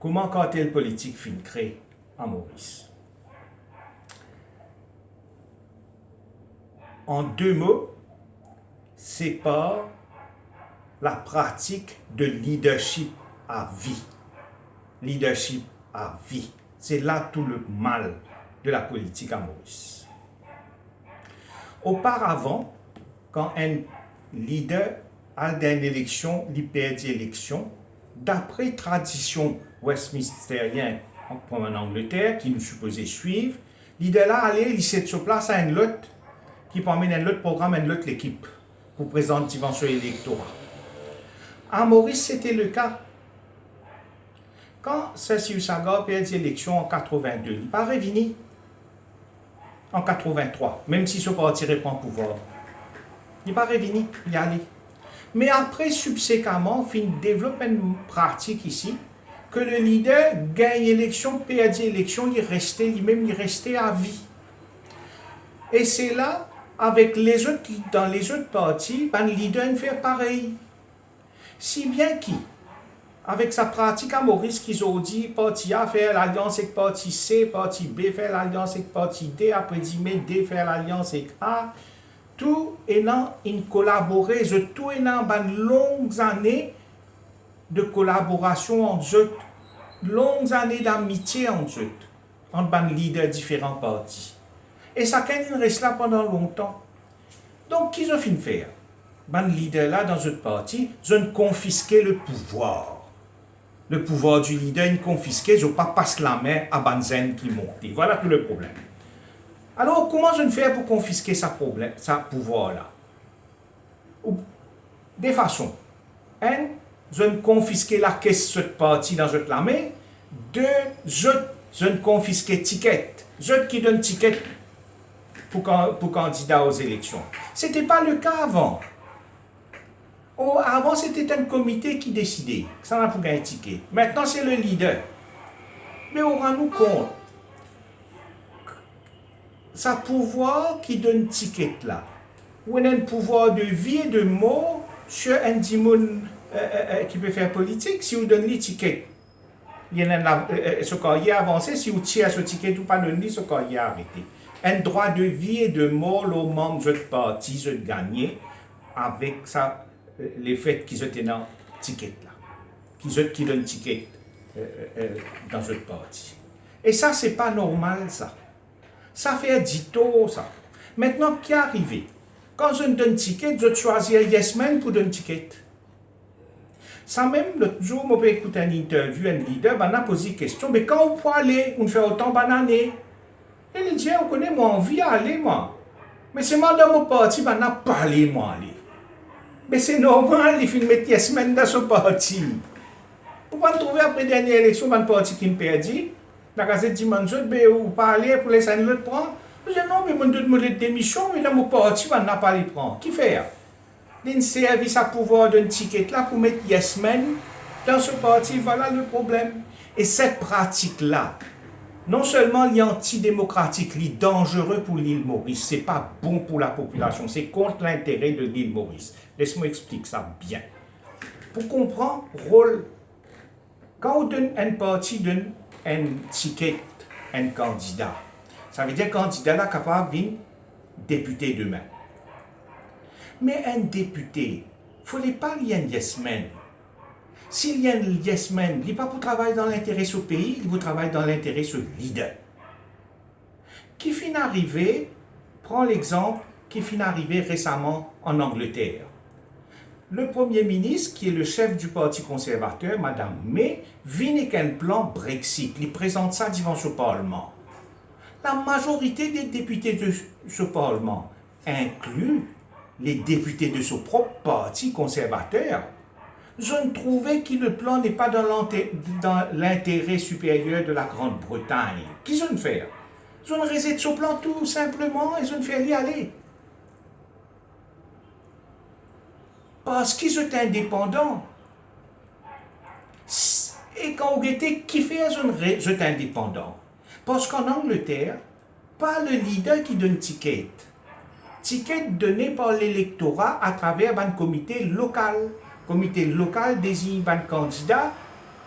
comment cartel politique fin créé en Maurice. En deux mots, c'est par la pratique de leadership à vie. Leadership à vie. C'est là tout le mal de la politique à Maurice. Auparavant, quand un leader a une élection, il perd l'élection, d'après tradition westminstérienne en Angleterre, qui nous supposait suivre, leader là allait laisser sur place à une lot qui permet un autre programme, une autre équipe pour présenter devant son électorat. À Maurice, c'était le cas. Quand Cecil Sagard perd l'élection en 82, il n'est pas revenu en 83, même si ce parti reprend le pouvoir. Il n'est pas revenu, il y allait. Mais après, subséquemment, il développe une pratique ici, que le leader gagne l'élection, perd l'élection, il restait à vie. Et c'est là, avec les autres, dans les autres partis, le leader fait pareil. Si bien qui, avec sa pratique à Maurice, qu'ils ont dit, parti A fait l'alliance avec parti C, parti B fait l'alliance avec parti D, après dit, mais D fait l'alliance avec A, tout ayant une collaboration, tout ayant de longues années de collaboration entre eux, longues années d'amitié entre eux, entre les leaders de différents partis. Et ça reste là pendant longtemps. Donc, qu'est-ce qu'ils ont fait faire? Les leaders là, dans notre parti, ils ont confisqué le pouvoir. Le pouvoir du leader, ils ont confisqué, ils n'ont pas passé la main à Banzen qui monte. Voilà tout le problème. Alors, comment je fais pour confisquer sa pouvoir-là? Des façons. Un, je confisquer la caisse de parti dans notre main. Deux, je confisquer ticket. Je qui donne ticket pour candidat aux élections. Ce n'était pas le cas avant. Avant, c'était un comité qui décidait. Ça n'a pas gagné ticket. Maintenant, c'est le leader. Mais on rend-nous compte. Ça pouvoir qui donne ticket là. Ou un pouvoir de vie et de mort sur un dimon qui peut faire politique. Si vous donnez les tickets, il y a ce carrière avancé. Si vous tirez ce ticket ou pas donner ce carrière arrêté. Un droit de vie et de mort aux membres de parti de gagner avec ça, les faits qu'ils ont dans le ticket là. Qui donnent ticket dans notre parti. Et ça, c'est pas normal ça. Ça fait dito, ça. Maintenant, qui est arrivé? Quand je donne ticket, je choisis Yes Man pour donner ticket. Ça même, l'autre jour, je vais écouter une interview, un leader, on a posé une question, mais quand on peut aller, on fait autant d'années. Et il dit, on connaît, moi, envie d'aller, moi. Mais c'est moi dans mon parti, on n'a pas allé, moi, aller. Mais c'est normal, il faut mettre Yes Man dans ce parti. Vous pouvez trouver après la dernière élection, un parti qui me perdit. La gazette dit, ou pas aller pour les années le prendre. Je dis, non, mais je me donne démission, mais dans mon parti, on n'a pas les prendre. Qui fait? Il service à pouvoir d'un ticket là pour mettre Yes Man dans ce parti, voilà le problème. Et cette pratique-là, non seulement elle est antidémocratique, elle est dangereuse pour l'île Maurice, c'est pas bon pour la population, c'est contre l'intérêt de l'île Maurice. Laisse-moi expliquer ça bien. Pour comprendre, rôle, quand on donne un parti, donne un ticket, un candidat, ça veut dire que le candidat là capable de venir député demain. Mais un député, il ne faut pas qu'il y ait un yes man. S'il y a un yes man, il n'est pas pour travailler dans l'intérêt du pays, il veut travailler dans l'intérêt du leader. Qui finit arrivé, prends l'exemple, qui finit arrivé récemment en Angleterre. Le Premier ministre, qui est le chef du Parti conservateur, Mme May, vient avec un plan Brexit. Il présente ça devant ce Parlement. La majorité des députés de ce Parlement inclut les députés de son propre parti conservateur, je ne trouvais que le plan n'est pas dans l'intérêt supérieur de la Grande-Bretagne. Qu'est-ce qu'ils font? Ils ont réside ce plan tout simplement et ils ont fait y aller. Parce qu'ils sont indépendants. Et quand on était, qui fait ils sont indépendants? Parce qu'en Angleterre, pas le leader qui donne ticket. Ticket donné par l'électorat à travers un comité local. Le comité local désigne un candidat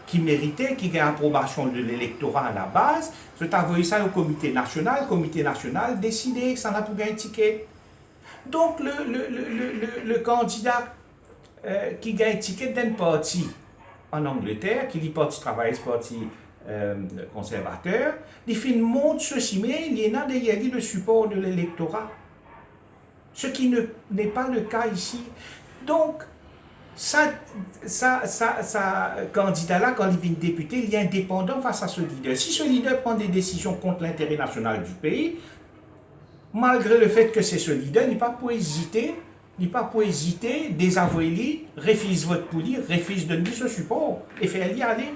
qui méritait, qui a approbation de l'électorat à la base, je t'envoie ça au comité national décidé que ça n'a pour gagner un ticket. Donc le candidat qui gagne un ticket d'un parti en Angleterre, qui dit parti travailliste, parti conservateur, il fait une montre ceci, mais il y en a derrière le support de l'électorat. Ce qui n'est pas le cas ici. Donc, ça candidat-là, quand il vient député, il est indépendant face à ce leader. Si ce leader prend des décisions contre l'intérêt national du pays, malgré le fait que c'est ce leader, il n'est pas pour hésiter, désavouer lui, refuse vote pour lui, refuse de lui ce support et faire y aller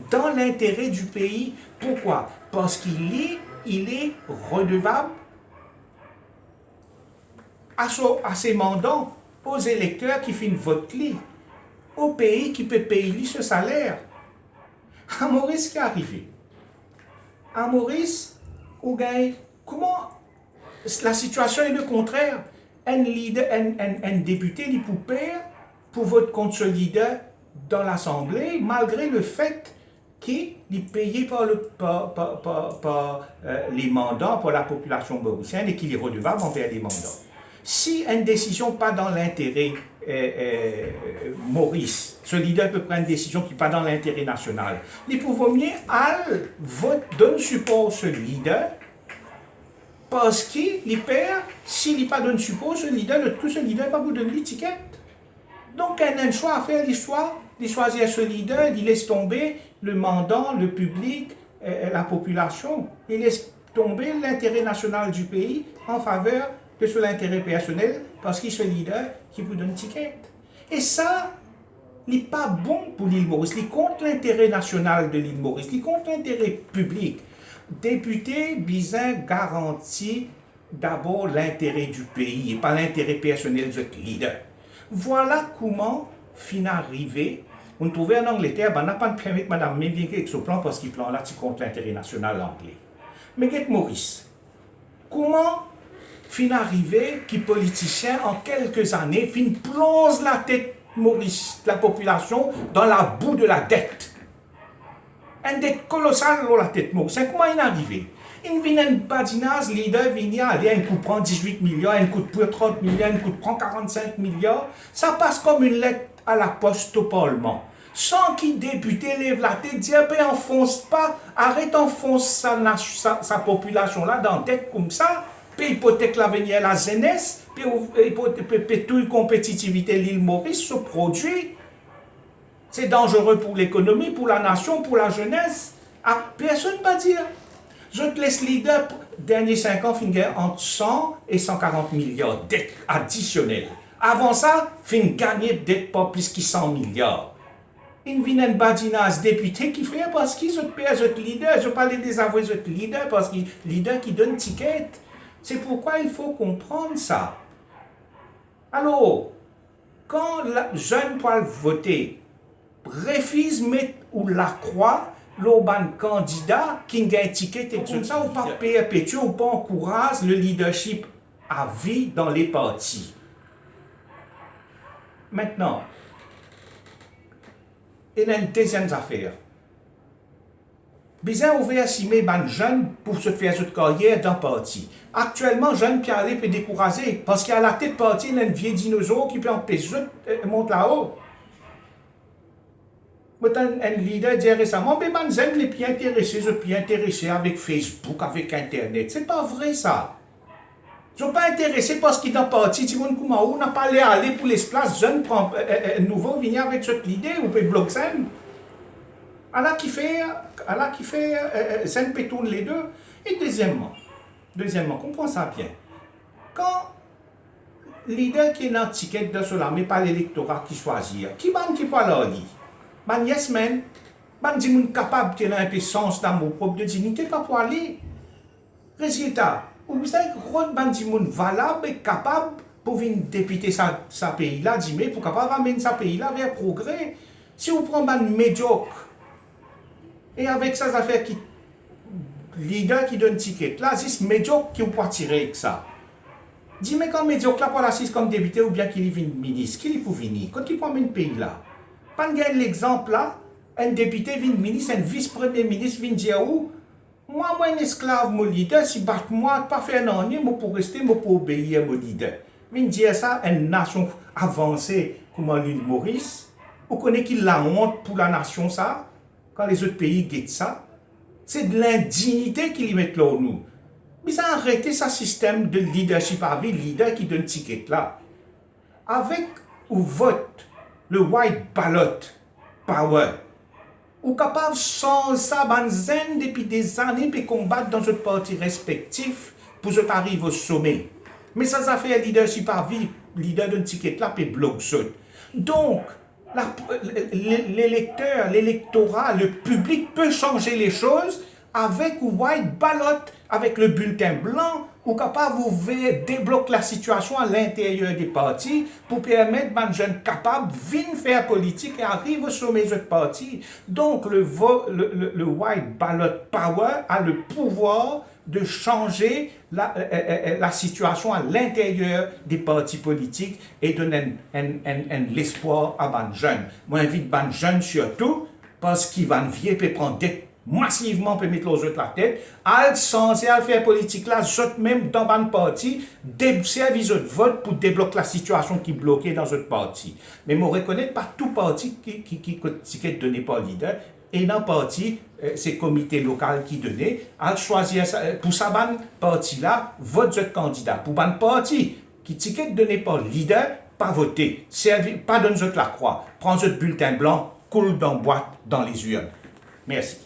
dans l'intérêt du pays. Pourquoi? Parce qu'il est redevable à ses mandants, aux électeurs qui font vote lui, au pays qui peut payer lui ce salaire. À Maurice, qui est arrivé? À Maurice, comment la situation est le contraire. Un leader, un député, il peut payer pour voter contre ce leader dans l'Assemblée, malgré le fait qu'il est payé par les mandants, par la population mauricienne, et qu'il est redevable envers les mandants. Si une décision pas dans l'intérêt Maurice, ce leader peut prendre une décision qui n'est pas dans l'intérêt national, il peut mieux vote, donne support à ce leader, parce qu'il perd, s'il n'est pas donne support à ce leader, ce leader n'est pas pour donner l'étiquette. Donc, il a un choix à faire l'histoire, il choisit ce leader, il laisse tomber le mandant, le public, la population, il laisse tomber l'intérêt national du pays en faveur de son intérêt personnel, parce qu'il est ce leader qui vous donne une étiquette. Et ça, il n'est pas bon pour l'île Maurice, il est contre l'intérêt national de l'île Maurice, il est contre l'intérêt public. Député, Bizin garantit d'abord l'intérêt du pays et pas l'intérêt personnel de votre leader. Voilà comment fin arrivé. On trouvait en Angleterre, on n'a pas de permis que Mme May vienne avec ce plan parce qu'il plan là, c'est contre l'intérêt national anglais. Mais qu'est-ce Maurice? Comment fin arrivé qui politicien en quelques années fin plonge la tête Maurice, la population, dans la boue de la dette? Une dette colossale dans la tête mauricienne. Comment il est arrivé? Il vient un badinage, leader vient aller, un coup prend 18 millions, un coup prend 30 millions, un coup prend 45 millions. Ça passe comme une lettre à la poste au Parlement. Sans qu'il député lève la tête, dit, enfonce pas, arrête enfonce sa population là dans la tête comme ça, puis hypothèque l'avenir à la jeunesse, puis toute compétitivité de l'île Maurice se produit. C'est dangereux pour l'économie, pour la nation, pour la jeunesse. Ah, personne ne va dire. Je te laisse leader, derniers 5 ans, fin entre 100 et 140 milliards dettes additionnelles. Avant ça, fin gagner dettes pas plus que 100 milliards. Il vient un badinage député qui fait parce qu'ils ont payé ce leader. Je parlais des avoués de leader parce que leader qui donne ticket. C'est pourquoi il faut comprendre ça. Alors, quand les jeunes peuvent voter, refuse mettre ou la croix l'urban candidat qui a un ticket et tout ça, ou pas perpétuer ou pas encourage le leadership à vie dans les partis. Maintenant, il y a une deuxième affaire. Bizarre ouvert à simer ban jeune pour se faire cette carrière dans le parti. Actuellement, jeune qui peut décourager parce qu'à la tête parti, il y a un vieux dinosaure qui peut empêcher monter là-haut. Un leader dit récemment, mais man, j'aime les plus intéressés, je suis intéressé avec Facebook, avec Internet. C'est pas vrai ça. Je ne suis pas intéressé parce qu'il est dans le parti, Timon Koumaou n'a pas aller pour les places jeunes, nouveau, venir avec cette idée, ou peut bloquer ça. Alors qui fait, ça ne peut tourner les deux. Et deuxièmement, comprends ça bien. Quand le leader qui est dans le ticket de cela, mais pas l'électorat qui choisit, qui peut aller? Man yes man, man dit moun capable de un peu sens d'amour propre de dignité pas pour aller. Résultat, vous savez que rôle man dit moun valable et capable pour venir députer sa pays là, dit mais pour capable ramener sa pays là vers progrès. Si vous prenez man médiocre et avec ça affaires qui leader qui donne ticket là, c'est médiocre qui vous peut tirer avec ça. Dis mais quand médiocre là pour l'assise comme député ou bien qu'il vient ministre, qui peut venir quand il prend un pays là. Pas l'exemple là, un député vient ministre, un vice-premier ministre vient dire où moi, un esclave, mon leader, si bat moi, pas faire rien, moi pour rester, moi pour obéir à mon leader. Vient dire ça, une nation avancée comme l'île Maurice, vous connaissez qu'il la honte pour la nation ça, quand les autres pays guettent ça, c'est de l'indignité qu'ils mettent là au nous. Mais ça a arrêté ce système de leadership avec leader qui donne ticket là. Avec ou vote, le white ballot power, ou capable sans ça, depuis des années, puis combattre dans notre parti respectif pour que arrive au sommet. Mais ça fait un leadership à vie, leader d'un ticket là, puis bloc ça. Donc, l'électeur, l'électorat, le public peut changer les choses avec white ballot, avec le bulletin blanc, ou capable vous débloquer la situation à l'intérieur des partis pour permettre aux jeunes capables de venir faire politique et arriver au sommet de parti. Donc le white ballot power a le pouvoir de changer la situation à l'intérieur des partis politiques et donner l'espoir à les jeunes. Moi, j'invite les jeunes surtout parce qu'ils vont vieux et prendre dette massivement pour mettre les autres la tête, à censé faire politique là, même dans un parti, servir de vote pour débloquer la situation qui est bloquée dans notre parti. Mais je reconnais pas tout parti qui est donné par le leader, et dans le parti, c'est le comité local qui donnait, à choisir pour ça, parti là, vote votre candidat. Pour un parti qui est donné par le leader, pas voter, pas donner la croix, prendre votre bulletin blanc, coule dans boîte dans les urnes. Merci.